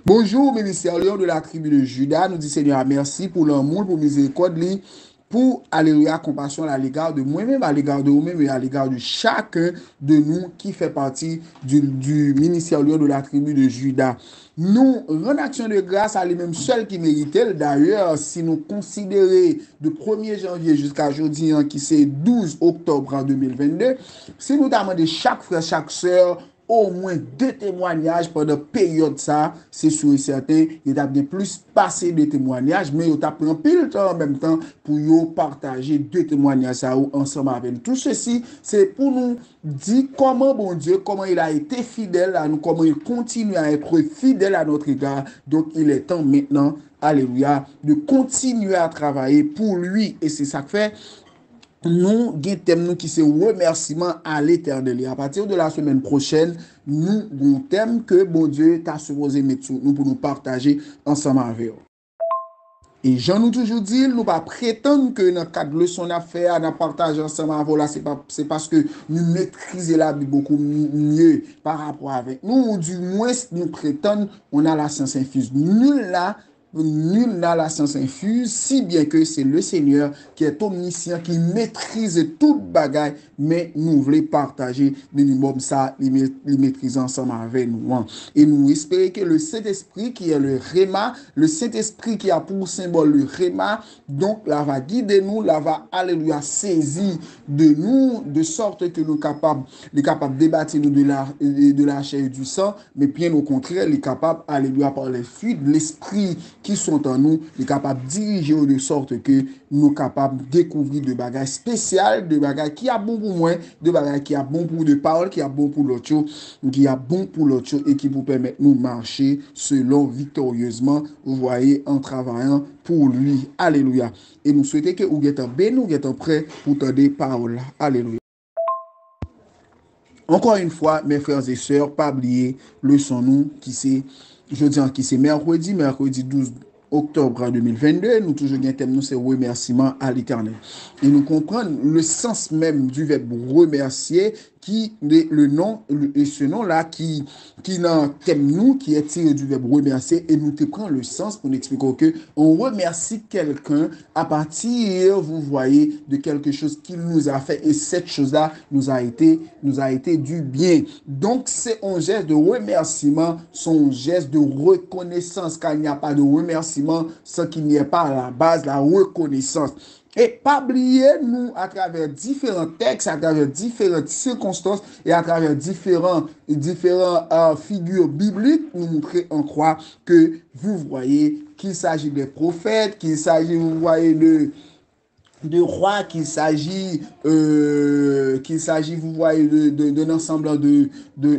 Bonjour, ministère Lion de la tribu de Juda. Nous dit Seigneur, merci pour l'amour, pour miséricorde, pour, alléluia, compassion à l'égard de moi-même, à l'égard de vous-même et à l'égard de chacun de nous qui fait partie du ministère Lion de la tribu de Juda. Nous rendons action de grâce à lui-même seul qui méritait. D'ailleurs, si nous considérons de 1er janvier jusqu'à aujourd'hui, qui c'est 12 octobre en 2022, si nous demandons chaque frère, chaque soeur, au moins 2 témoignages pendant la période ça, c'est sûr et certain, il y a bien plus passé de témoignages, mais il y a pris pile temps en même temps pour partager 2 témoignages ça ensemble avec nous. Tout ceci, c'est pour nous dire comment bon Dieu, comment il a été fidèle à nous, comment il continue à être fidèle à notre égard. Donc, il est temps maintenant, alléluia, de continuer à travailler pour lui. Et c'est ça que fait nous, thème nous qui c'est remerciement à l'éternel. Et à partir de la semaine prochaine, nous, un thème que bon Dieu t'a supposé mettre sur nous pour nous partager ensemble avec eux. Et j'en nous toujours dit, nous pas prétendre que dans le cadre de leçon d'affaires, dans partage ensemble avec vous, c'est parce que nous maîtrisons la Bible beaucoup mieux par rapport avec nous, ou du moins nous prétendons on a la science infuse. Nul n'a la science infuse, si bien que c'est le Seigneur qui est omniscient, qui maîtrise toute bagaille, mais nous voulons partager minimum ça, il maîtrise ensemble avec nous. Et nous espérons que le Saint-Esprit qui est le Réma, le Saint-Esprit qui a pour symbole le Réma, donc la va guider nous, la va, alléluia, saisir de nous, de sorte que nous capables de débattre nous de la chair et du sang, mais bien au contraire, les capables, alléluia, par les fuites de l'Esprit qui sont en nous, les capables de diriger de sorte que nous capables de découvrir de bagages spéciales, de bagages qui a bon pour moi, de bagages qui a bon pour de paroles, qui a bon pour l'autre, qui a bon pour l'autre et qui vous permettent de nous marcher selon victorieusement, vous voyez, en travaillant pour lui. Alléluia. Et nous souhaitons que vous êtes bien, nous êtes prêts pour entendre des paroles. Alléluia. Encore une fois, mes frères et sœurs, pas oublier leçon nous qui c'est qui c'est mercredi 12 octobre 2022, nous toujours bien thème nous c'est remerciement à l'Éternel. Et nous comprenons le sens même du verbe remercier qui est le nom et ce nom là qui dans thème nous qui est tiré du verbe remercier et nous te prend le sens pour nous expliquer que on remercie quelqu'un à partir vous voyez de quelque chose qu'il nous a fait et cette chose là nous a été du bien. Donc c'est un geste de remerciement, son geste de reconnaissance car il n'y a pas de remerciement sans qu'il n'y ait pas à la base la reconnaissance. Et pas oublier, nous, à travers différents textes, à travers différentes circonstances et à travers différentes figures bibliques, nous montrer en croix que vous voyez qu'il s'agit des prophètes, qu'il s'agit, vous voyez, de roi, qu'il s'agit, vous voyez, d'un ensemble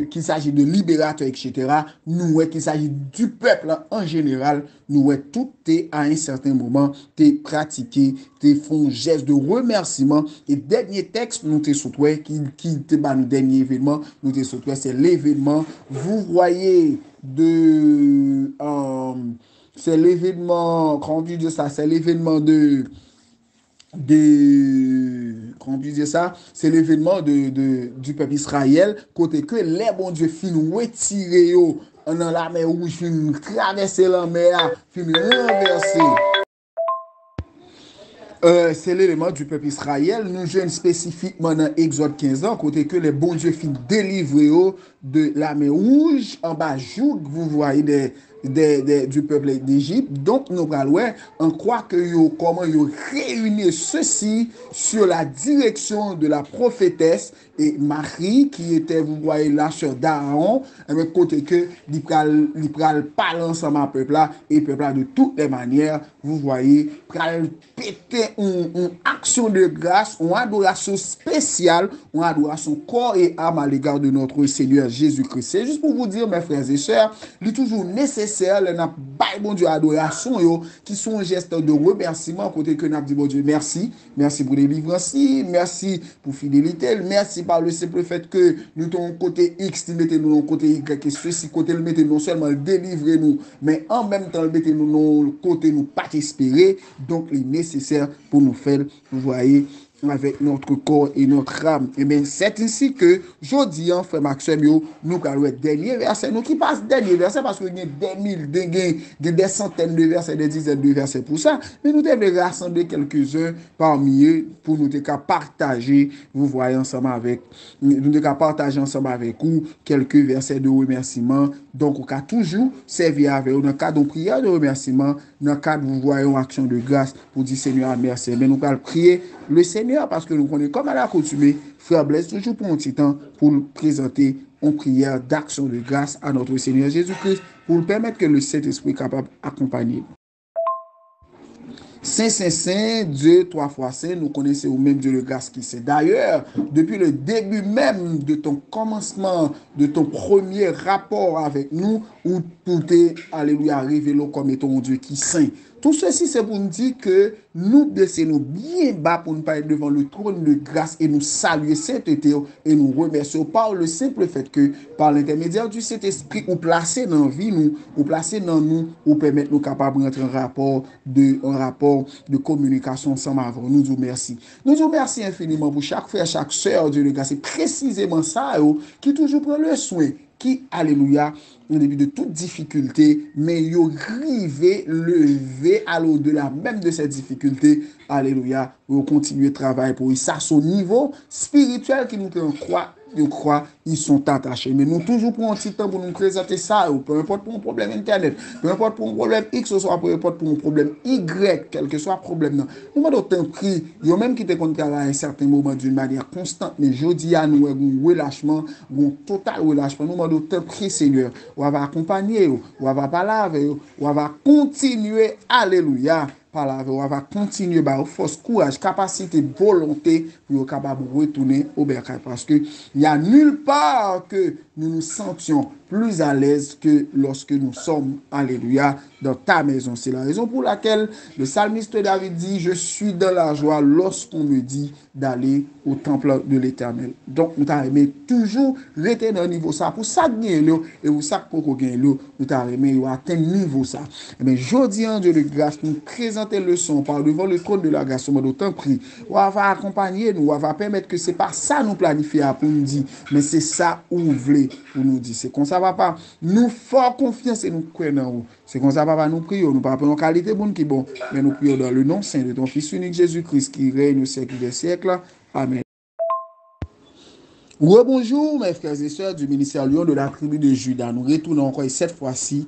qu'il s'agit de libérateurs, etc. Nous, qu'il s'agit du peuple en général, nous, tout est à un certain moment, t'es pratiqué, t'es font geste de remerciement. Et dernier texte, nous t'es souhaité, qui te bat le dernier événement, nous t'es souhaité, c'est l'événement, vous voyez, c'est l'événement, comment on dit ça, c'est l'événement comment dire ça, c'est l'événement du peuple Israël, côté que les bons Dieu fin retirer dans la mer rouge, fin traverser la mer, fin renverser. C'est l'élément du peuple Israël. Nous jeunes spécifiquement dans Exode 15 ans, côté que les bons dieux fin délivrer de la mer rouge en bas joug, vous voyez du peuple d'Égypte. Donc, nous allons on croit que comment ils réunissent ceci sur la direction de la prophétesse et Marie, qui était, vous voyez, la sœur d'Aaron, avec côté que il pral parler ensemble à peuple là, et peuple là, de toutes les manières, vous voyez, pral péter une action de grâce, une adoration spéciale, une adoration corps et âme à l'égard de notre Seigneur Jésus-Christ. C'est juste pour vous dire, mes frères et sœurs, il est toujours nécessaire, le n'a pas bon Dieu adoration, qui sont un geste de remerciement, côté que n'a dit bon Dieu, merci pour délivrance, merci pour fidélité, merci par le simple fait que nous ton côté X, nous mettez nous côté Y, et ceci côté le mettez non seulement délivrer nous, mais en même temps le mettez nous côté nous pas espérer, donc il est nécessaire pour nous faire, vous voyez, avec notre corps et notre âme. Et bien, c'est ainsi que, je dis, frère Maxime, nous allons le dernier verset, nous qui passe dernier verset, parce qu'il y a des mille, des centaines de versets, des dizaines de versets pour ça, mais nous devons rassembler quelques-uns parmi eux pour nous partager, vous voyez, ensemble avec, nous devons partager ensemble avec vous quelques versets de remerciement. Donc, on a toujours servi avec vous dans le cadre de prière de remerciement, dans le cadre, vous voyez, une action de grâce pour dire Seigneur, merci. Mais nous allons prier le Seigneur parce que nous connaissons comme à l'accoutumée, frère Blaise, toujours pour un petit temps pour nous présenter une prière d'action de grâce à notre Seigneur Jésus-Christ pour nous permettre que le Saint-Esprit est capable d'accompagner. Saint, Saint, Saint, Dieu, trois fois Saint, nous connaissons au même Dieu de grâce qui c'est. D'ailleurs, depuis le début même de ton commencement, de ton premier rapport avec nous, où tout est, alléluia, révélé comme étant un Dieu qui saint. Tout ceci, c'est pour nous dire que nous baissons bien bas pour nous parler devant le trône de grâce et nous saluer sainteté et nous remercions par le simple fait que, par l'intermédiaire du Saint-Esprit, ou placé dans la vie, nous, ou placé dans nous, ou permettre nous capables d'entrer en rapport de communication ensemble avec nous. Nous disons merci. Nous disons merci infiniment pour chaque frère, chaque sœur, Dieu le grâce. C'est précisément ça, qui toujours prend le soin, qui, alléluia, au début de toute difficulté, mais ils arrivé, levé à l'au-delà même de cette difficulté, alléluia, pour continuer de travailler pour eux. Ça, son niveau spirituel qui nous croit, ils sont attachés. Mais nous toujours prenons un petit temps pour nous présenter ça, peu importe pour un problème internet, peu importe pour un problème X, soit peu importe pour un problème Y, quel que soit le problème. Nous avons autant pris, il y a même qui te compte à un certain moment d'une manière constante, mais je dis à nous, un relâchement, un total relâchement. Nous avons autant pris, Seigneur, on va accompagner, on va parler, on va continuer, alléluia. On va continuer par force, courage, capacité, volonté pour être capable de retourner au bercail. Parce qu'il n'y a nulle part que nous nous sentions plus à l'aise que lorsque nous sommes, alléluia, dans ta maison. C'est la raison pour laquelle le psalmiste David dit, je suis dans la joie lorsqu'on me dit d'aller au temple de l'Éternel. Donc, nous t'avons aimé toujours rester dans le niveau ça. Pour ça, et pour ça, pour gagner nous t'avons aimé atteindre le niveau ça. Mais jeudi, en Dieu de grâce, nous présenter le son par devant le trône de la grâce. On d'autant pris. On va accompagner nous, on va permettre que c'est pas ça nous planifier pour nous dire, mais c'est ça où vous voulez pour nous dire. C'est comme ça, papa. Nous fort confiance et nous croyons. C'est comme ça, papa, nous prions. Nous ne parlons pas qualité bonne qui bon, mais nous prions dans le nom saint de ton Fils unique Jésus-Christ qui règne au siècle des siècles. Amen. Rebonjour mes frères et sœurs du ministère Lyon de la tribu de Juda. Nous retournons encore cette fois-ci.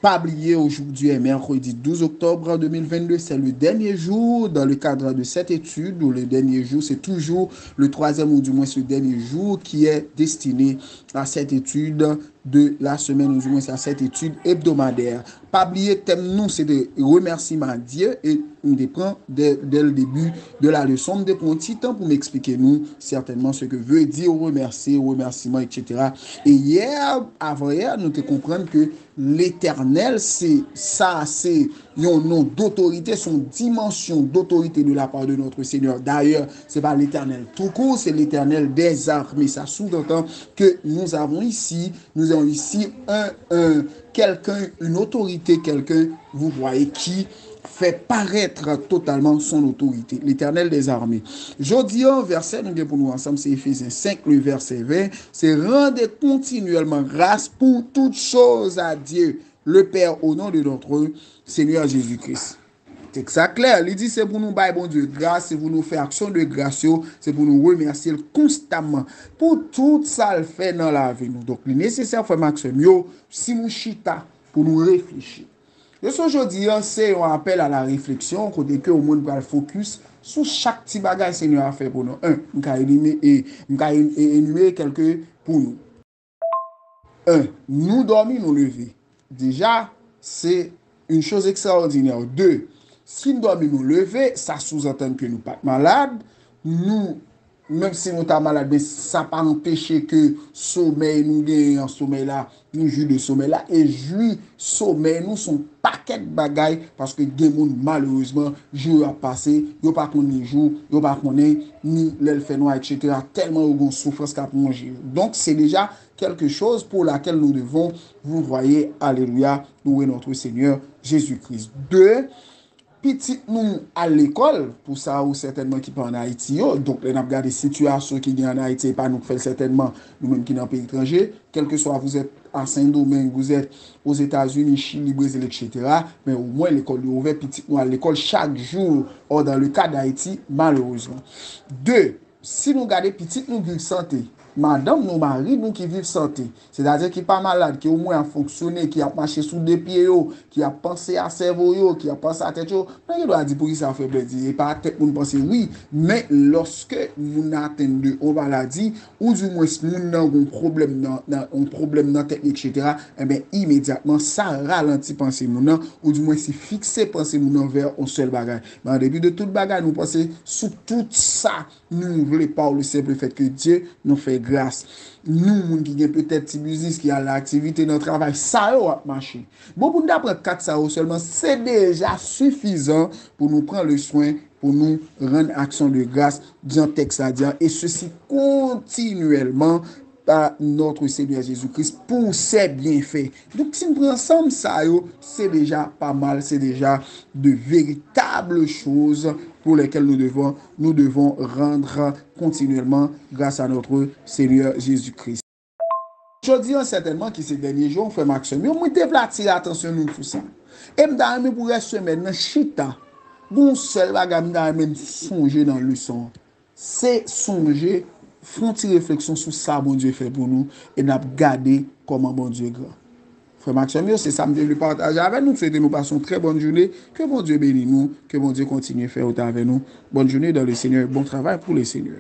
Pas oublier, aujourd'hui est mercredi 12 octobre 2022. C'est le dernier jour dans le cadre de cette étude. Ou le dernier jour, c'est toujours le troisième ou du moins le dernier jour qui est destiné à cette étude de la semaine ou du moins à cette étude hebdomadaire. Pas oublier, thème nous, c'est de remerciement à Dieu et on dépend dès le début de la leçon. On prend un petit temps pour m'expliquer nous certainement ce que veut dire remercier, remerciement, etc. Et hier, avant-hier, nous te comprendre que l'Éternel, c'est ça, c'est un nom d'autorité, son dimension d'autorité de la part de notre Seigneur. D'ailleurs, c'est pas l'Éternel tout court, c'est l'Éternel des armées. Ça sous-entend que nous avons ici quelqu'un, une autorité, quelqu'un, vous voyez, qui fait paraître totalement son autorité, l'Éternel des armées. Jeudi, un verset, nous avons pour nous ensemble, c'est Éphésiens 5, le verset 20, c'est rendez continuellement grâce pour toutes choses à Dieu, le Père, au nom de notre Seigneur Jésus-Christ. C'est ça clair, il dit c'est pour nous bailler bon Dieu grâce, c'est pour nous faire action de grâce, c'est pour nous remercier constamment pour tout ça le fait dans la vie. Donc, il est nécessaire, frère Maxime, si nous chita pour nous réfléchir. Et ce aujourd'hui, c'est un appel à la réflexion, côté que au monde va le focus sur chaque petit bagage Seigneur a fait pour nous. Nous allons énumérer quelques pour nous. Nous dormir, nous lever. Déjà, c'est une chose extraordinaire. 2, si nous dormons, nous lever, ça sous-entend que nous ne sommes pas malades. Nous, même si nous sommes malades, mais ça ne pas empêcher que sommeil, nous gagnons sommeil là, nous jouons de sommeil là, et jouir sommeil, nous sont paquet de bagailles, parce que des gens, malheureusement, jour à passer, ils ne pas connaître jour, ils ne pas connaître ni l'elfe noir, etc. Tellement ils ont souffrance qu'à manger. Donc, c'est déjà quelque chose pour laquelle nous devons, vous voyez, alléluia, louer notre Seigneur Jésus-Christ. 2, petit nous à l'école, pour ça ou certainement qui pas en Haïti, yo. Donc on a regardé situation qui est en Haïti, pas nous faire certainement nous-mêmes qui dans un pays étranger, quel que soit vous êtes à Saint-Domingue, vous êtes aux États-Unis, Chili, Brésil, etc. Mais au moins l'école est ouverte, petit nous à l'école chaque jour. Or dans le cas d'Haïti, malheureusement. Deux, si nous regardons petit nous vivre santé, madame, nos maris, nous qui vivent santé, c'est-à-dire qui pas malade, qui au moins a fonctionné, qui a marché sous deux pieds, qui a pensé à cerveau, qui a pensé à tête, il doit dire pour qui ça fait plaisir. Et pas tête pour nous penser oui, mais lorsque vous atteignez une maladie, ou du moins nous avons un problème dans la tête, etc., eh bien, immédiatement, ça ralentit penser mon ou du moins c'est fixé penser mon vers un seul bagage. Mais en début de toute bagage, nous pensons sous tout ça, nous ne voulons pas le simple fait que Dieu nous fait grâce. Nous, qui avons peut-être petit business, qui a l'activité dans le travail, ça va marcher. Bon, pour nous apprendre 4 ça seulement, c'est déjà suffisant pour nous prendre le soin, pour nous rendre action de grâce dans le texte à dire, et ceci continuellement par notre Seigneur Jésus-Christ pour ses bienfaits. Donc, si nous prenons ensemble ça, c'est déjà pas mal, c'est déjà de véritables choses pour lesquelles nous devons rendre continuellement grâce à notre Seigneur Jésus-Christ. Je dis certainement que ces derniers jours, on fait maximum. Mais on devrait attirer l'attention nous tout ça. Et me pour rester maintenant, chita. Bon seul bagage même songer dans le son. C'est songer, faire une réflexion sur ça bon Dieu fait pour nous et n'a garder comment bon Dieu est grand. Frère Maxime, c'est ça que je veux partager avec nous. Souhaitez nous passons une très bonne journée. Que bon Dieu bénisse nous. Que bon Dieu continue à faire autant avec nous. Bonne journée dans le Seigneur. Bon travail pour le Seigneur.